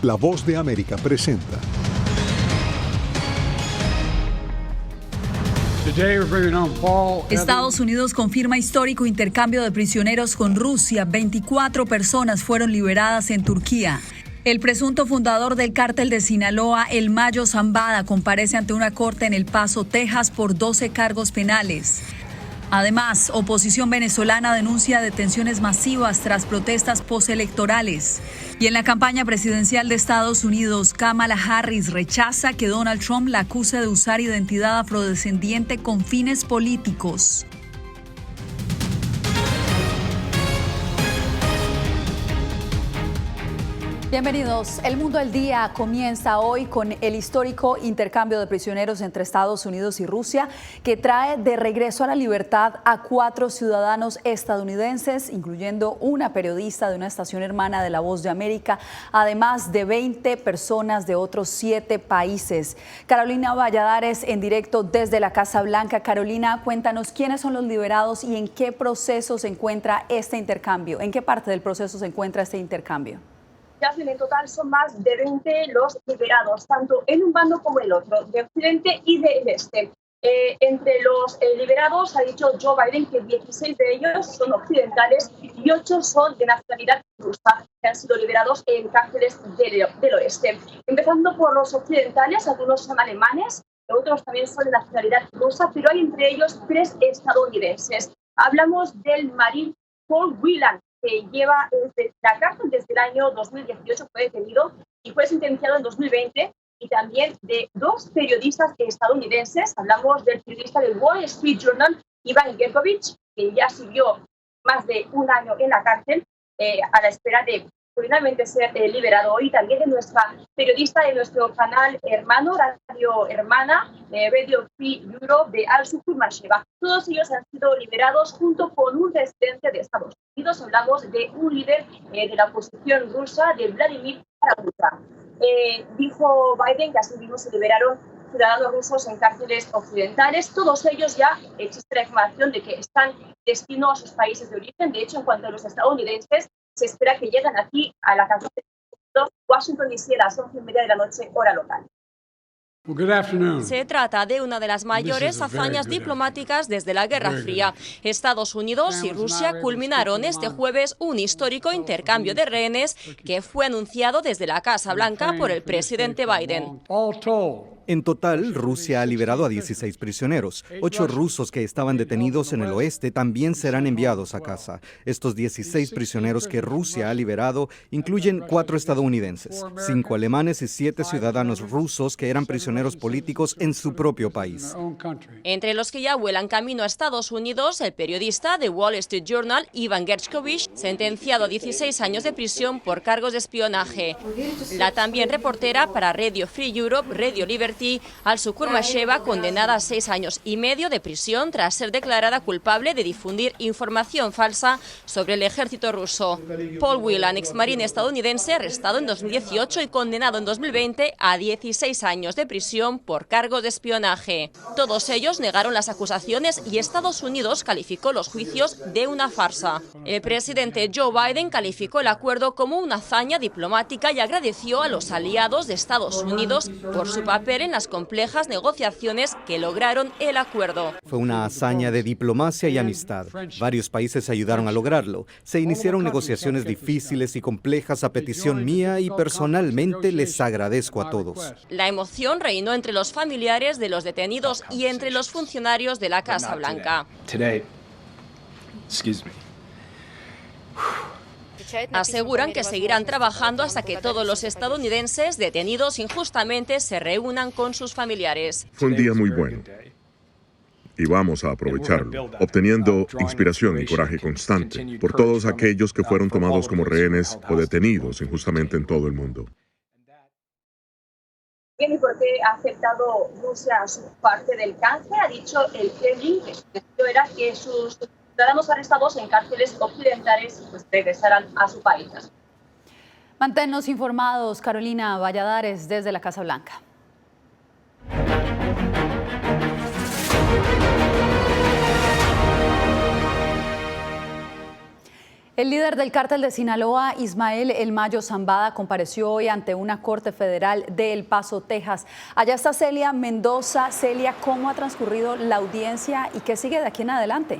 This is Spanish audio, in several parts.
La Voz de América presenta. Estados Unidos confirma histórico intercambio de prisioneros con Rusia. 24 personas fueron liberadas en Turquía. El presunto fundador del cártel de Sinaloa, El Mayo Zambada, comparece ante una corte en El Paso, Texas, por 12 cargos penales. Además, oposición venezolana denuncia detenciones masivas tras protestas postelectorales. Y en la campaña presidencial de Estados Unidos, Kamala Harris rechaza que Donald Trump la acuse de usar identidad afrodescendiente con fines políticos. Bienvenidos. El Mundo al Día comienza hoy con el histórico intercambio de prisioneros entre Estados Unidos y Rusia, que trae de regreso a la libertad a 4 ciudadanos estadounidenses, incluyendo una periodista de una estación hermana de La Voz de América, además de 20 personas de otros 7 países. Carolina Valladares, en directo desde la Casa Blanca. Carolina, cuéntanos quiénes son los liberados y en qué proceso se encuentra este intercambio. ¿En qué parte del proceso se encuentra este intercambio? En total son más de 20 los liberados, tanto en un bando como el otro, de Occidente y del Este. Entre los liberados ha dicho Joe Biden que 16 de ellos son occidentales y 8 son de nacionalidad rusa, que han sido liberados en cárceles del oeste. Empezando por los occidentales, algunos son alemanes, otros también son de nacionalidad rusa, pero hay entre ellos 3 estadounidenses. Hablamos del marín Paul Whelan, que lleva desde la cárcel desde el año 2018, fue detenido y fue sentenciado en 2020, y también de 2 periodistas estadounidenses. Hablamos del periodista del Wall Street Journal, Ivan Gershkovich, que ya sirvió más de un año en la cárcel a la espera de finalmente ser liberado hoy, también de nuestra periodista de nuestro canal hermano, Radio Hermana, Radio Free Europe, de Alsu Kurmasheva. Todos ellos han sido liberados junto con un residente de Estados Unidos. Hablamos de un líder de la oposición rusa, de Vladimir Kara-Murza. Dijo Biden que así mismo se liberaron ciudadanos rusos en cárceles occidentales. Todos ellos ya existe la información de que están destino a sus países de origen. De hecho, en cuanto a los estadounidenses, se espera que lleguen aquí a la capital de Washington DC a las 11:30 de la noche, hora local. Se trata de una de las mayores hazañas diplomáticas desde la Guerra Fría. Estados Unidos y Rusia culminaron este jueves un histórico intercambio de rehenes que fue anunciado desde la Casa Blanca por el presidente Biden. En total, Rusia ha liberado a 16 prisioneros. 8 rusos que estaban detenidos en el oeste también serán enviados a casa. Estos 16 prisioneros que Rusia ha liberado incluyen 4 estadounidenses, 5 alemanes y 7 ciudadanos rusos que eran prisioneros políticos en su propio país. Entre los que ya vuelan camino a Estados Unidos, el periodista de Wall Street Journal, Ivan Gershkovich, sentenciado a 16 años de prisión por cargos de espionaje. La también reportera para Radio Free Europe, Radio Liberty, Alsu Kurmasheva, condenada a 6 años y medio de prisión tras ser declarada culpable de difundir información falsa sobre el ejército ruso. Paul Whelan, exmarín estadounidense, arrestado en 2018 y condenado en 2020 a 16 años de prisión por cargos de espionaje. Todos ellos negaron las acusaciones y Estados Unidos calificó los juicios de una farsa. El presidente Joe Biden calificó el acuerdo como una hazaña diplomática y agradeció a los aliados de Estados Unidos por su papel en las complejas negociaciones que lograron el acuerdo. Fue una hazaña de diplomacia y amistad. Varios países ayudaron a lograrlo. Se iniciaron negociaciones difíciles y complejas a petición mía y personalmente les agradezco a todos. La emoción reinó entre los familiares de los detenidos y entre los funcionarios de la Casa Blanca. Aseguran que seguirán trabajando hasta que todos los estadounidenses detenidos injustamente se reúnan con sus familiares. Fue un día muy bueno y vamos a aprovecharlo, obteniendo inspiración y coraje constante por todos aquellos que fueron tomados como rehenes o detenidos injustamente en todo el mundo. ¿Y por qué ha aceptado Rusia su parte del canje? Ha dicho el Kremlin que su deseo era que sus ciudadanos arrestados en cárceles occidentales regresaran a su país. Manténnos informados, Carolina Valladares, desde la Casa Blanca. El líder del cártel de Sinaloa, Ismael El Mayo Zambada, compareció hoy ante una corte federal de El Paso, Texas. Allá está Celia Mendoza. Celia, ¿cómo ha transcurrido la audiencia y qué sigue de aquí en adelante?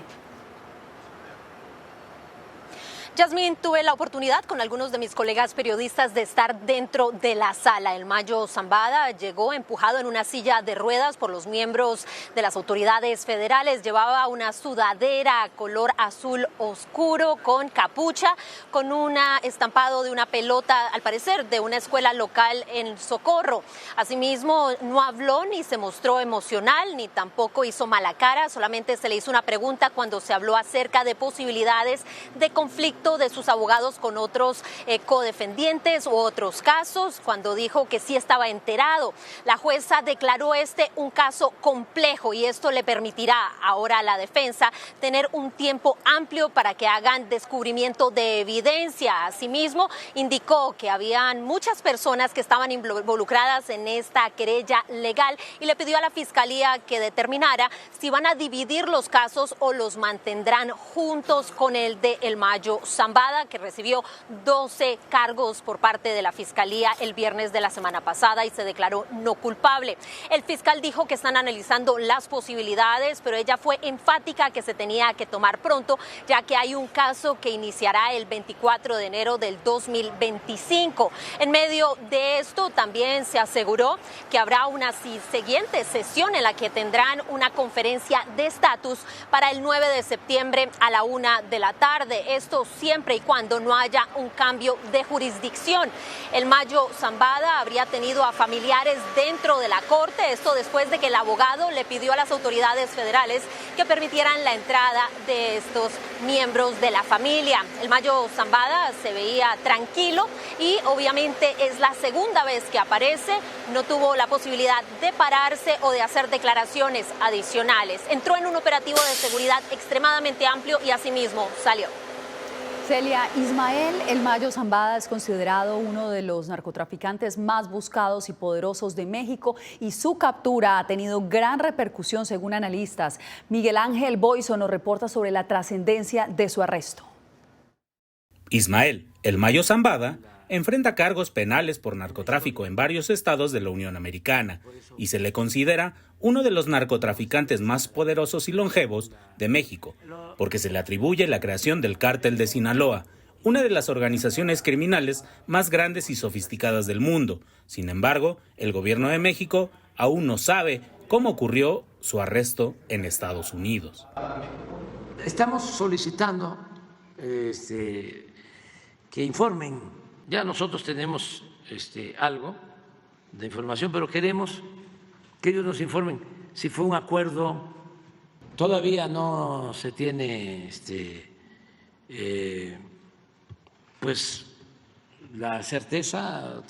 Yasmín, tuve la oportunidad con algunos de mis colegas periodistas de estar dentro de la sala. El Mayo Zambada llegó empujado en una silla de ruedas por los miembros de las autoridades federales. Llevaba una sudadera color azul oscuro con capucha, con un estampado de una pelota, al parecer de una escuela local en Socorro. Asimismo, no habló ni se mostró emocional, ni tampoco hizo mala cara. Solamente se le hizo una pregunta cuando se habló acerca de posibilidades de conflicto de sus abogados con otros codefendientes u otros casos, cuando dijo que sí estaba enterado. La jueza declaró un caso complejo y esto le permitirá ahora a la defensa tener un tiempo amplio para que hagan descubrimiento de evidencia. Asimismo, indicó que habían muchas personas que estaban involucradas en esta querella legal y le pidió a la fiscalía que determinara si van a dividir los casos o los mantendrán juntos con el de El Mayo Zambada, que recibió 12 cargos por parte de la Fiscalía el viernes de la semana pasada y se declaró no culpable. El fiscal dijo que están analizando las posibilidades, pero ella fue enfática que se tenía que tomar pronto, ya que hay un caso que iniciará el 24 de enero del 2025. En medio de esto también se aseguró que habrá una siguiente sesión en la que tendrán una conferencia de estatus para el 9 de septiembre a la 1 de la tarde. Esto siempre y cuando no haya un cambio de jurisdicción. El Mayo Zambada habría tenido a familiares dentro de la corte, esto después de que el abogado le pidió a las autoridades federales que permitieran la entrada de estos miembros de la familia. El Mayo Zambada se veía tranquilo y obviamente es la segunda vez que aparece. No tuvo la posibilidad de pararse o de hacer declaraciones adicionales. Entró en un operativo de seguridad extremadamente amplio y asimismo salió. Celia, Ismael El Mayo Zambada es considerado uno de los narcotraficantes más buscados y poderosos de México y su captura ha tenido gran repercusión según analistas. Miguel Ángel Boiso nos reporta sobre la trascendencia de su arresto. Ismael El Mayo Zambada enfrenta cargos penales por narcotráfico en varios estados de la Unión Americana y se le considera uno de los narcotraficantes más poderosos y longevos de México, porque se le atribuye la creación del Cártel de Sinaloa, una de las organizaciones criminales más grandes y sofisticadas del mundo. Sin embargo, el gobierno de México aún no sabe cómo ocurrió su arresto en Estados Unidos. Estamos solicitando que informen. Ya nosotros tenemos algo de información, pero queremos que ellos nos informen si fue un acuerdo. Todavía no se tiene pues la certeza,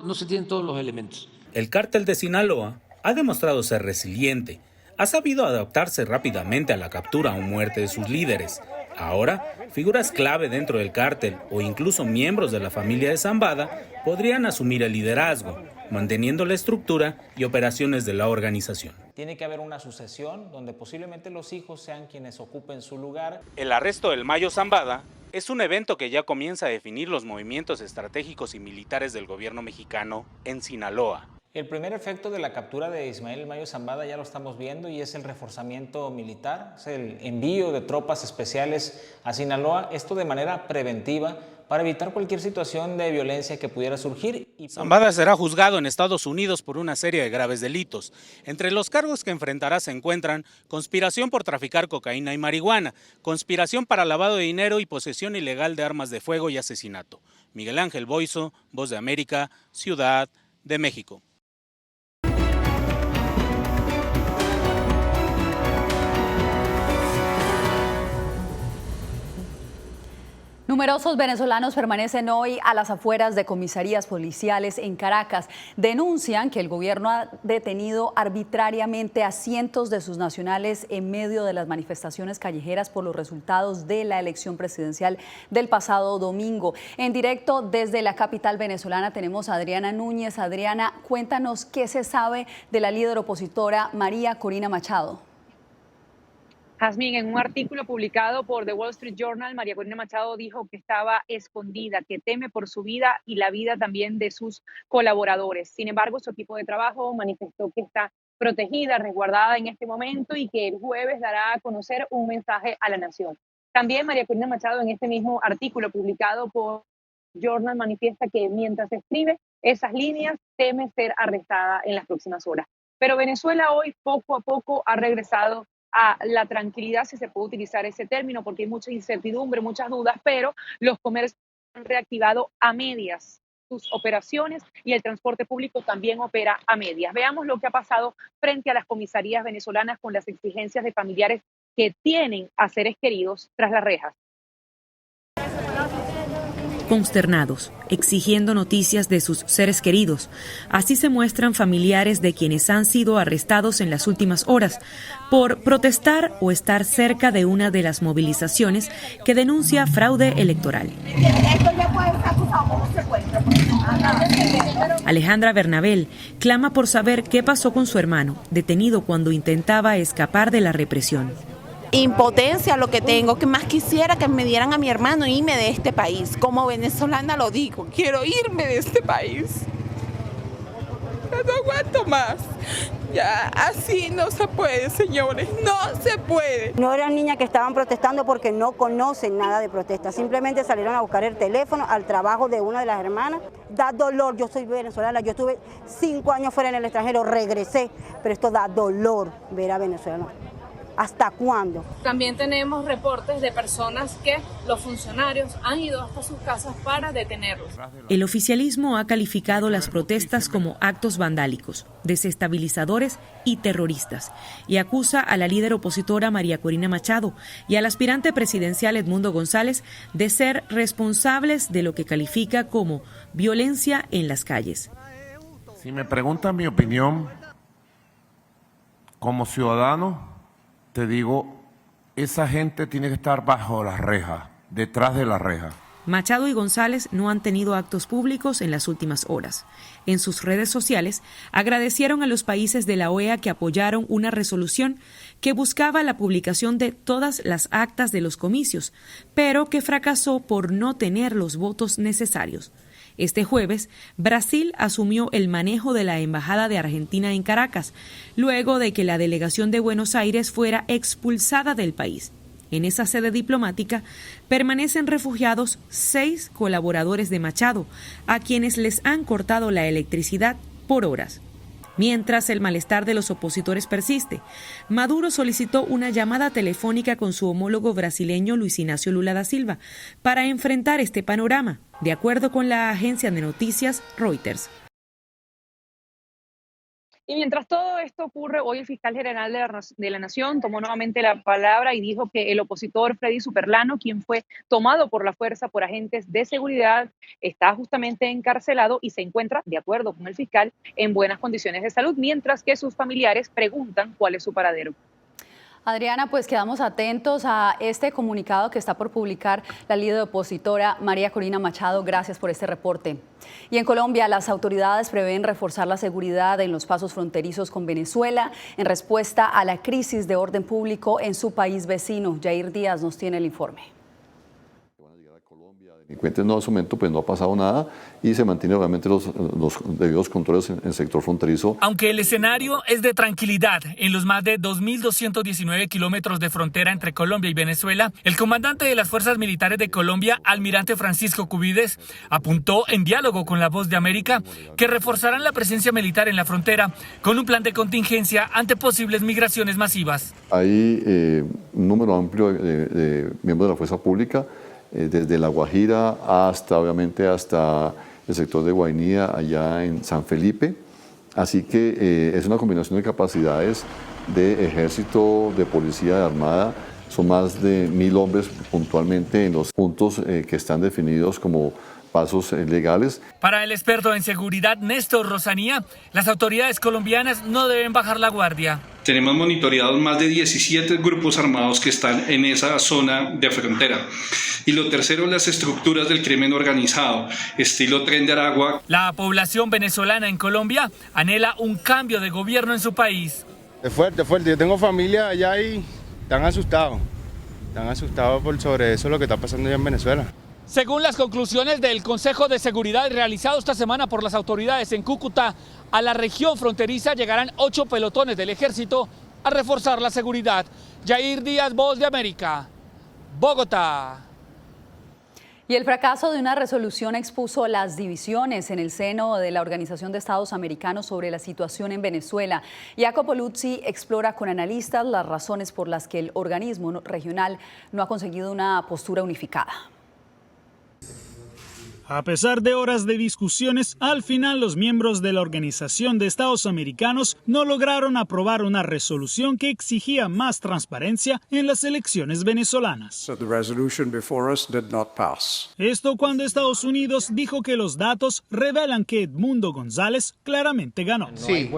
no se tienen todos los elementos. El Cártel de Sinaloa ha demostrado ser resiliente, ha sabido adaptarse rápidamente a la captura o muerte de sus líderes. Ahora, figuras clave dentro del cártel o incluso miembros de la familia de Zambada podrían asumir el liderazgo, manteniendo la estructura y operaciones de la organización. Tiene que haber una sucesión donde posiblemente los hijos sean quienes ocupen su lugar. El arresto del Mayo Zambada es un evento que ya comienza a definir los movimientos estratégicos y militares del gobierno mexicano en Sinaloa. El primer efecto de la captura de Ismael El Mayo Zambada ya lo estamos viendo y es el reforzamiento militar, es el envío de tropas especiales a Sinaloa, esto de manera preventiva para evitar cualquier situación de violencia que pudiera surgir. Zambada será juzgado en Estados Unidos por una serie de graves delitos. Entre los cargos que enfrentará se encuentran conspiración por traficar cocaína y marihuana, conspiración para lavado de dinero y posesión ilegal de armas de fuego y asesinato. Miguel Ángel Boiso, Voz de América, Ciudad de México. Numerosos venezolanos permanecen hoy a las afueras de comisarías policiales en Caracas. Denuncian que el gobierno ha detenido arbitrariamente a cientos de sus nacionales en medio de las manifestaciones callejeras por los resultados de la elección presidencial del pasado domingo. En directo desde la capital venezolana tenemos a Adriana Núñez. Adriana, cuéntanos qué se sabe de la líder opositora María Corina Machado. Jazmín, en un artículo publicado por The Wall Street Journal, María Corina Machado dijo que estaba escondida, que teme por su vida y la vida también de sus colaboradores. Sin embargo, su equipo de trabajo manifestó que está protegida, resguardada en este momento y que el jueves dará a conocer un mensaje a la nación. También María Corina Machado, en este mismo artículo publicado por Journal, manifiesta que mientras escribe esas líneas teme ser arrestada en las próximas horas. Pero Venezuela hoy poco a poco ha regresado a la tranquilidad, si se puede utilizar ese término, porque hay mucha incertidumbre, muchas dudas, pero los comercios han reactivado a medias sus operaciones y el transporte público también opera a medias. Veamos lo que ha pasado frente a las comisarías venezolanas con las exigencias de familiares que tienen a seres queridos tras las rejas. Consternados, exigiendo noticias de sus seres queridos. Así se muestran familiares de quienes han sido arrestados en las últimas horas por protestar o estar cerca de una de las movilizaciones que denuncia fraude electoral. Alejandra Bernabel clama por saber qué pasó con su hermano, detenido cuando intentaba escapar de la represión. Impotencia lo que tengo, que más quisiera que me dieran a mi hermano e irme de este país. Como venezolana lo digo, quiero irme de este país. No aguanto más. Ya, así no se puede, señores, no se puede. No eran niñas que estaban protestando porque no conocen nada de protesta, simplemente salieron a buscar el teléfono al trabajo de una de las hermanas. Da dolor, yo soy venezolana, yo estuve 5 años fuera en el extranjero, regresé, pero esto da dolor ver a venezolanos. ¿Hasta cuándo? También tenemos reportes de personas que los funcionarios han ido hasta sus casas para detenerlos. El oficialismo ha calificado las protestas como actos vandálicos, desestabilizadores y terroristas, y acusa a la líder opositora María Corina Machado y al aspirante presidencial Edmundo González de ser responsables de lo que califica como violencia en las calles. Si me preguntan mi opinión como ciudadano, te digo, esa gente tiene que estar bajo las rejas, detrás de la reja. Machado y González no han tenido actos públicos en las últimas horas. En sus redes sociales agradecieron a los países de la OEA que apoyaron una resolución que buscaba la publicación de todas las actas de los comicios, pero que fracasó por no tener los votos necesarios. Este jueves, Brasil asumió el manejo de la Embajada de Argentina en Caracas, luego de que la delegación de Buenos Aires fuera expulsada del país. En esa sede diplomática permanecen refugiados 6 colaboradores de Machado, a quienes les han cortado la electricidad por horas. Mientras el malestar de los opositores persiste, Maduro solicitó una llamada telefónica con su homólogo brasileño Luis Ignacio Lula da Silva para enfrentar este panorama, de acuerdo con la agencia de noticias Reuters. Y mientras todo esto ocurre, hoy el fiscal general de la Nación tomó nuevamente la palabra y dijo que el opositor Freddy Superlano, quien fue tomado por la fuerza por agentes de seguridad, está justamente encarcelado y se encuentra, de acuerdo con el fiscal, en buenas condiciones de salud, mientras que sus familiares preguntan cuál es su paradero. Adriana, pues quedamos atentos a este comunicado que está por publicar la líder opositora María Corina Machado. Gracias por este reporte. Y en Colombia, las autoridades prevén reforzar la seguridad en los pasos fronterizos con Venezuela en respuesta a la crisis de orden público en su país vecino. Jair Díaz nos tiene el informe. Delincuentes no, en su momento pues no ha pasado nada y se mantienen obviamente los debidos controles en el sector fronterizo. Aunque el escenario es de tranquilidad en los más de 2.219 kilómetros de frontera entre Colombia y Venezuela, el comandante de las Fuerzas Militares de Colombia, almirante Francisco Cubides, apuntó en diálogo con La Voz de América que reforzarán la presencia militar en la frontera con un plan de contingencia ante posibles migraciones masivas. Hay un número amplio de miembros de la fuerza pública, desde La Guajira hasta, obviamente, hasta el sector de Guainía, allá en San Felipe. Así que es una combinación de capacidades de ejército, de policía, de armada. Son más de 1.000 hombres puntualmente en los puntos que están definidos como pasos legales. Para el experto en seguridad Néstor Rosanía, las autoridades colombianas no deben bajar la guardia. Tenemos monitoreados más de 17 grupos armados que están en esa zona de frontera. Y lo tercero, las estructuras del crimen organizado, estilo Tren de Aragua. La población venezolana en Colombia anhela un cambio de gobierno en su país. Es fuerte, fuerte. Yo tengo familia allá y Están asustados sobre eso, lo que está pasando allá en Venezuela. Según las conclusiones del Consejo de Seguridad realizado esta semana por las autoridades en Cúcuta, a la región fronteriza llegarán 8 pelotones del ejército a reforzar la seguridad. Yair Díaz, Voz de América, Bogotá. Y el fracaso de una resolución expuso las divisiones en el seno de la Organización de Estados Americanos sobre la situación en Venezuela. Jacopo Luzzi explora con analistas las razones por las que el organismo regional no ha conseguido una postura unificada. A pesar de horas de discusiones, al final los miembros de la Organización de Estados Americanos no lograron aprobar una resolución que exigía más transparencia en las elecciones venezolanas. Esto cuando Estados Unidos dijo que los datos revelan que Edmundo González claramente ganó. Sí,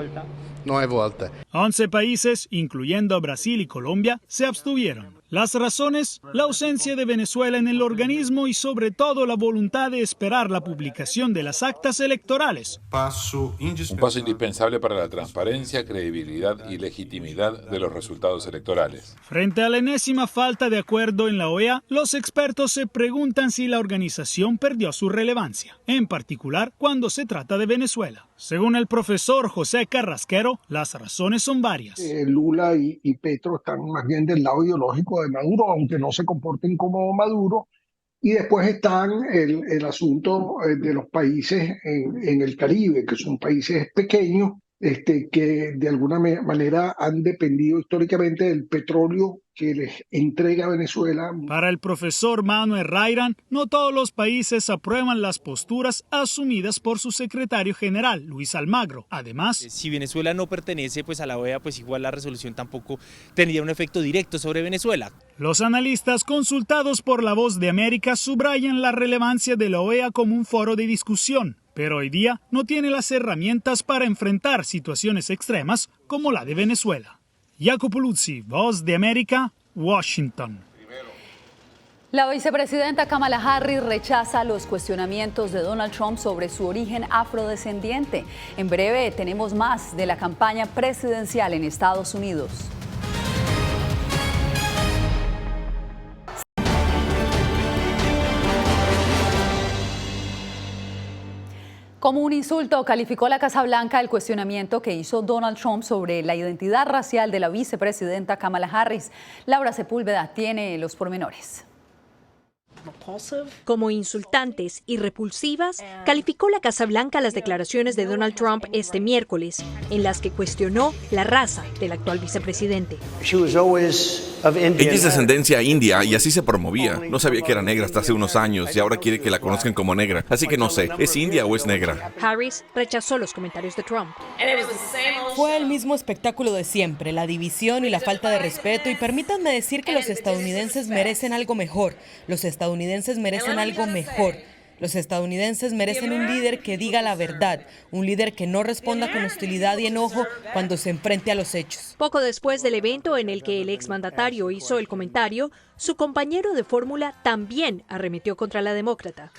no hay vuelta. 11 países, incluyendo a Brasil y Colombia, se abstuvieron. Las razones, la ausencia de Venezuela en el organismo y sobre todo la voluntad de esperar la publicación de las actas electorales. Un paso indispensable para la transparencia, credibilidad y legitimidad de los resultados electorales. Frente a la enésima falta de acuerdo en la OEA, los expertos se preguntan si la organización perdió su relevancia, en particular cuando se trata de Venezuela. Según el profesor José Carrasquero, las razones son varias. Lula y Petro están más bien del lado ideológico de Maduro, aunque no se comporten como Maduro. Y después están el asunto de los países en el Caribe, que son países pequeños, que de alguna manera han dependido históricamente del petróleo que les entrega Venezuela. Para el profesor Manuel Rairan, no todos los países aprueban las posturas asumidas por su secretario general, Luis Almagro. Además, si Venezuela no pertenece a la OEA, pues igual la resolución tampoco tendría un efecto directo sobre Venezuela. Los analistas consultados por La Voz de América subrayan la relevancia de la OEA como un foro de discusión, pero hoy día no tiene las herramientas para enfrentar situaciones extremas como la de Venezuela. Jacopo Luzzi, Voz de América, Washington. La vicepresidenta Kamala Harris rechaza los cuestionamientos de Donald Trump sobre su origen afrodescendiente. En breve tenemos más de la campaña presidencial en Estados Unidos. Como un insulto, calificó la Casa Blanca el cuestionamiento que hizo Donald Trump sobre la identidad racial de la vicepresidenta Kamala Harris. Laura Sepúlveda tiene los pormenores. Como insultantes y repulsivas, calificó la Casa Blanca las declaraciones de Donald Trump este miércoles, en las que cuestionó la raza del actual vicepresidente. Ella es de ascendencia india y así se promovía. No sabía que era negra hasta hace unos años y ahora quiere que la conozcan como negra. Así que no sé, ¿es india o es negra? Harris rechazó los comentarios de Trump. Fue el mismo espectáculo de siempre, la división y la falta de respeto, y permítanme decir que los estadounidenses merecen algo mejor. Los estadounidenses merecen algo mejor. Los estadounidenses merecen un líder que diga la verdad, un líder que no responda con hostilidad y enojo cuando se enfrente a los hechos. Poco después del evento en el que el exmandatario hizo el comentario, su compañero de fórmula también arremetió contra la demócrata.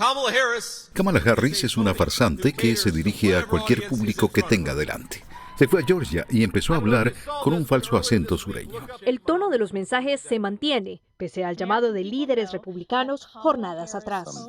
Kamala Harris es una farsante que se dirige a cualquier público que tenga delante. Se fue a Georgia y empezó a hablar con un falso acento sureño. El tono de los mensajes se mantiene, pese al llamado de líderes republicanos jornadas atrás.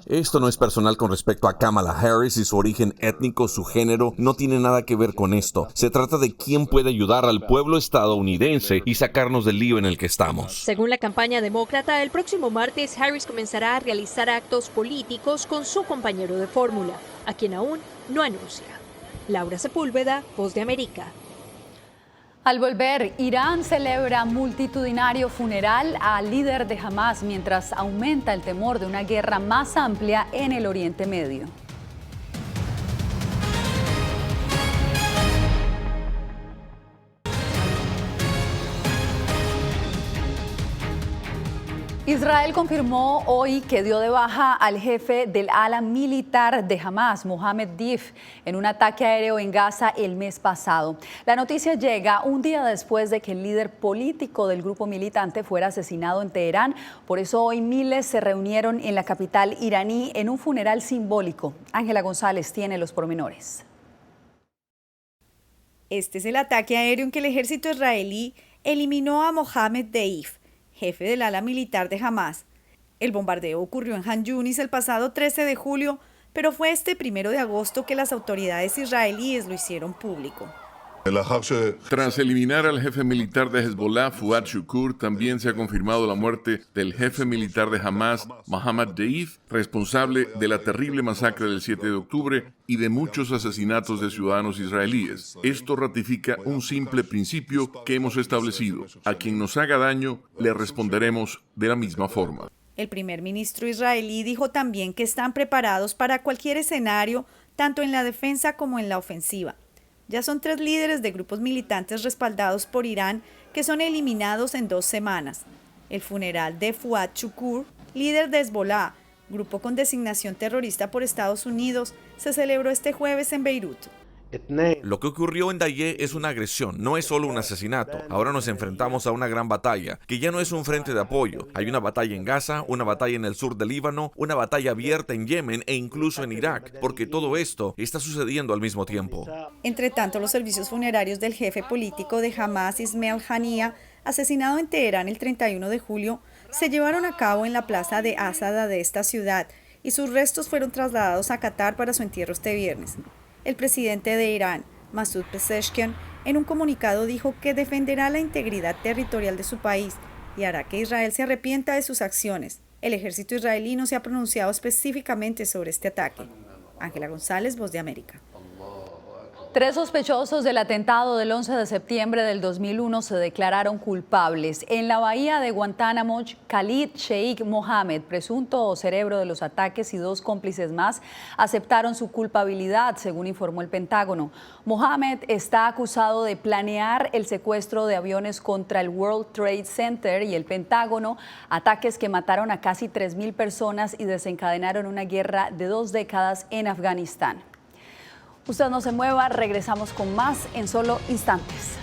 Esto no es personal con respecto a Kamala Harris y su origen étnico, su género, no tiene nada que ver con esto. Se trata de quién puede ayudar al pueblo estadounidense y sacarnos del lío en el que estamos. Según la campaña demócrata, el próximo martes Harris comenzará a realizar actos políticos con su compañero de fórmula, a quien aún no anuncia. Laura Sepúlveda, Voz de América. Al volver, Irán celebra multitudinario funeral al líder de Hamás mientras aumenta el temor de una guerra más amplia en el Oriente Medio. Israel confirmó hoy que dio de baja al jefe del ala militar de Hamás, Mohammed Deif, en un ataque aéreo en Gaza el mes pasado. La noticia llega un día después de que el líder político del grupo militante fuera asesinado en Teherán. Por eso hoy miles se reunieron en la capital iraní en un funeral simbólico. Ángela González tiene los pormenores. Este es el ataque aéreo en que el ejército israelí eliminó a Mohammed Deif, jefe del ala militar de Hamás. El bombardeo ocurrió en Han Yunis el pasado 13 de julio, pero fue este 1 de agosto que las autoridades israelíes lo hicieron público. Tras eliminar al jefe militar de Hezbollah, Fuad Shukur, también se ha confirmado la muerte del jefe militar de Hamás, Mohammed Deif, responsable de la terrible masacre del 7 de octubre y de muchos asesinatos de ciudadanos israelíes. Esto ratifica un simple principio que hemos establecido: a quien nos haga daño, le responderemos de la misma forma. El primer ministro israelí dijo también que están preparados para cualquier escenario, tanto en la defensa como en la ofensiva. Ya son 3 líderes de grupos militantes respaldados por Irán que son eliminados en 2 semanas. El funeral de Fuad Shukur, líder de Hezbollah, grupo con designación terrorista por Estados Unidos, se celebró este jueves en Beirut. Lo que ocurrió en Dayé es una agresión, no es solo un asesinato. Ahora nos enfrentamos a una gran batalla, que ya no es un frente de apoyo. Hay una batalla en Gaza, una batalla en el sur del Líbano, una batalla abierta en Yemen e incluso en Irak, porque todo esto está sucediendo al mismo tiempo. Entre tanto, los servicios funerarios del jefe político de Hamás, Ismail Haniyeh, asesinado en Teherán el 31 de julio, se llevaron a cabo en la plaza de Asada de esta ciudad y sus restos fueron trasladados a Qatar para su entierro este viernes. El presidente de Irán, Masoud Pezeshkian, en un comunicado dijo que defenderá la integridad territorial de su país y hará que Israel se arrepienta de sus acciones. El ejército israelí no se ha pronunciado específicamente sobre este ataque. Ángela González, Voz de América. 3 sospechosos del atentado del 11 de septiembre del 2001 se declararon culpables. En la bahía de Guantánamo, Khalid Sheikh Mohammed, presunto cerebro de los ataques, y 2 cómplices más aceptaron su culpabilidad, según informó el Pentágono. Mohammed está acusado de planear el secuestro de aviones contra el World Trade Center y el Pentágono, ataques que mataron a casi 3.000 personas y desencadenaron una guerra de 2 décadas en Afganistán. Usted no se mueva, regresamos con más en solo instantes.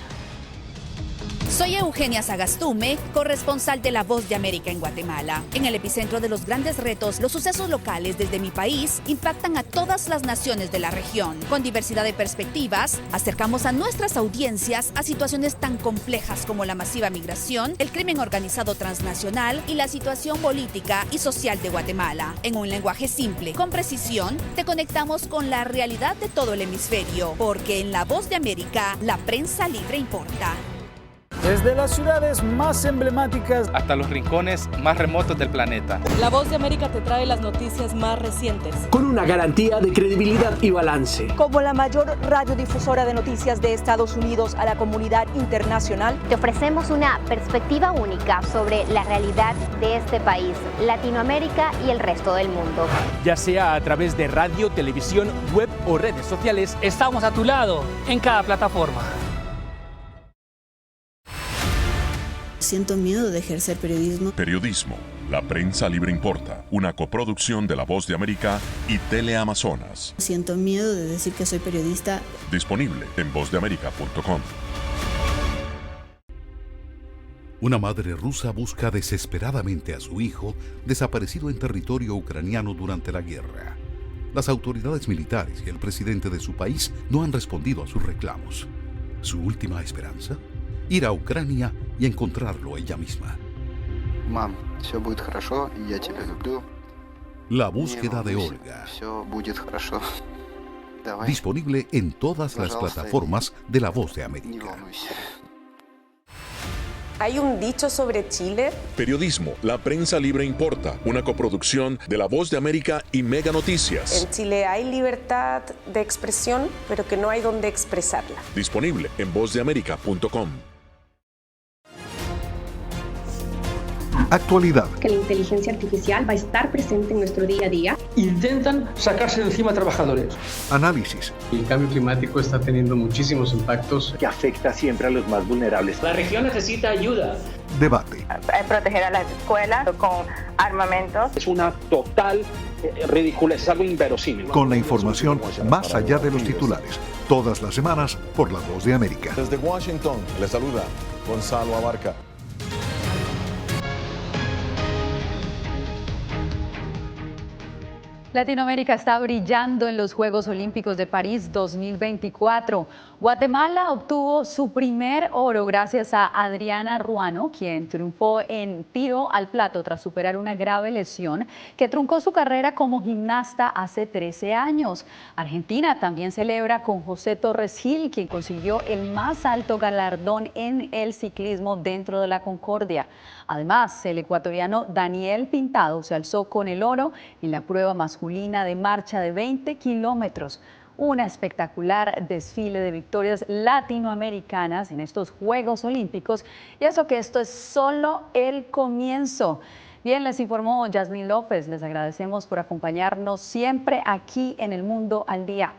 Soy Eugenia Sagastume, corresponsal de La Voz de América en Guatemala. En el epicentro de los grandes retos, los sucesos locales desde mi país impactan a todas las naciones de la región. Con diversidad de perspectivas, acercamos a nuestras audiencias a situaciones tan complejas como la masiva migración, el crimen organizado transnacional y la situación política y social de Guatemala. En un lenguaje simple, con precisión, te conectamos con la realidad de todo el hemisferio, porque en La Voz de América, la prensa libre importa. Desde las ciudades más emblemáticas hasta los rincones más remotos del planeta. La Voz de América te trae las noticias más recientes. Con una garantía de credibilidad y balance. Como la mayor radiodifusora de noticias de Estados Unidos a la comunidad internacional, te ofrecemos una perspectiva única sobre la realidad de este país, Latinoamérica y el resto del mundo. Ya sea a través de radio, televisión, web o redes sociales, estamos a tu lado en cada plataforma. Siento miedo de ejercer periodismo. Periodismo. La prensa libre importa. Una coproducción de La Voz de América y Teleamazonas. Siento miedo de decir que soy periodista. Disponible en vozdeamerica.com. Una madre rusa busca desesperadamente a su hijo desaparecido en territorio ucraniano durante la guerra. Las autoridades militares y el presidente de su país no han respondido a sus reclamos. ¿Su última esperanza? Ir a Ucrania y encontrarlo ella misma. Mam, все будет хорошо, я тебя люблю. La búsqueda de Olga. Все будет хорошо. Давай. Disponible en todas las plataformas de La Voz de América. ¿Hay un dicho sobre Chile? Periodismo. La prensa libre importa. Una coproducción de La Voz de América y Mega Noticias. En Chile hay libertad de expresión, pero que no hay donde expresarla. Disponible en vozdeamerica.com. Actualidad. Que la inteligencia artificial va a estar presente en nuestro día a día. Intentan sacarse de encima a trabajadores. Análisis. El cambio climático está teniendo muchísimos impactos que afecta siempre a los más vulnerables. La región necesita ayuda. Debate. Proteger a las escuelas con armamentos. Es una total ridícula, es algo inverosímil. Con la información más allá de los titulares. Todas las semanas por La Voz de América. Desde Washington, les saluda Gonzalo Abarca. Latinoamérica está brillando en los Juegos Olímpicos de París 2024. Guatemala obtuvo su primer oro gracias a Adriana Ruano, quien triunfó en tiro al plato tras superar una grave lesión que truncó su carrera como gimnasta hace 13 años. Argentina también celebra con José Torres Gil, quien consiguió el más alto galardón en el ciclismo dentro de la Concordia. Además, el ecuatoriano Daniel Pintado se alzó con el oro en la prueba masculina de marcha de 20 kilómetros. Un espectacular desfile de victorias latinoamericanas en estos Juegos Olímpicos. Y eso que esto es solo el comienzo. Bien, les informó Yasmín López. Les agradecemos por acompañarnos siempre aquí en El Mundo al Día.